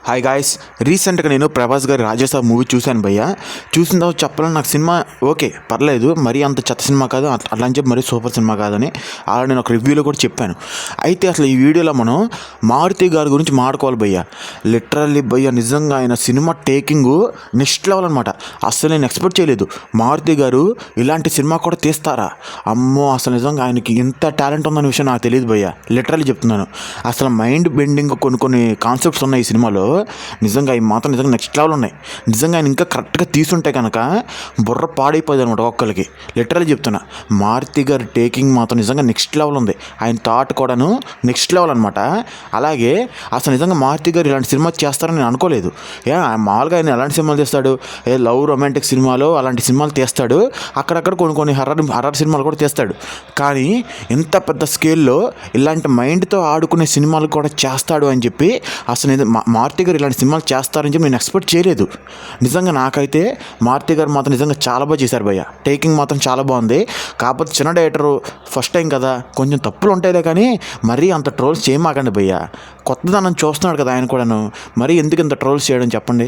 Hi guys, రీసెంట్గా నేను ప్రభాస్ గారి రాజాసాబ్ మూవీ చూశాను భయ్య. చూసిన తర్వాత చెప్పాలని నాకు సినిమా ఓకే పర్లేదు, మరీ అంత చెత్త సినిమా కాదు, అట్లా అని చెప్పి మరీ సూపర్ సినిమా కాదని అలా నేను ఒక రివ్యూలో కూడా చెప్పాను. అయితే అసలు ఈ వీడియోలో మనం మారుతి గారి గురించి మాట్లాడుకోవాలి భయ్య. లిటరల్లీ భయ్య, నిజంగా ఆయన సినిమా టేకింగ్ నెక్స్ట్ లెవెల్ అనమాట. అసలు నేను ఎక్స్పెక్ట్ చేయలేదు మారుతి గారు ఇలాంటి సినిమా కూడా తీస్తారా. అమ్మో, అసలు నిజంగా ఆయనకి ఇంత టాలెంట్ ఉందనే విషయం నాకు తెలియదు భయ్య. లిటరల్లీ చెప్తున్నాను. అసలు మైండ్ బెండింగ్ కొన్ని కాన్సెప్ట్స్ ఉన్నాయి ఈ సినిమాలో. నిజంగా ఈ మాత్రం నిజంగా నెక్స్ట్ లెవెల్ ఉన్నాయి. నిజంగా ఆయన ఇంకా కరెక్ట్గా తీసుంటే కనుక బుర్ర పాడైపోయింది అనమాట ఒక్కొక్కరికి. లిటరల్లీ చెప్తున్నా, మారుతి గారి టేకింగ్ మాత్రం నిజంగా నెక్స్ట్ లెవెల్ ఉంది. ఆయన థాట్ కూడాను నెక్స్ట్ లెవెల్ అనమాట. అలాగే అసలు నిజంగా మారుతి గారు ఇలాంటి సినిమా చేస్తారని నేను అనుకోలేదు. మామూలుగా ఆయన ఎలాంటి సినిమాలు తీస్తాడు, లవ్ రొమాంటిక్ సినిమాలు అలాంటి సినిమాలు తీస్తాడు, అక్కడక్కడ కొన్ని హర్రర్ సినిమాలు కూడా తీస్తాడు. కానీ ఇంత పెద్ద స్కేల్లో ఇలాంటి మైండ్తో ఆడుకునే సినిమాలు కూడా చేస్తాడు అని చెప్పి అసలు మారుతి గారు ఇలాంటి సినిమాలు చేస్తారని చెప్పి నేను ఎక్స్పెక్ట్ చేయలేదు. నిజంగా నాకైతే మారుతి గారు మాత్రం నిజంగా చాలా బాగా చేశారు భయ్య. టేకింగ్ మాత్రం చాలా బాగుంది. కాకపోతే చిన్న డైరెక్టరు, ఫస్ట్ టైం కదా, కొంచెం తప్పులు ఉంటాయిలే, కానీ మరీ అంత ట్రోల్స్ చేయమాకండి భయ్య. కొత్తదనం చూస్తున్నాడు కదా ఆయన కూడాను, మరీ ఎందుకు ఇంత ట్రోల్స్ చేయడం చెప్పండి.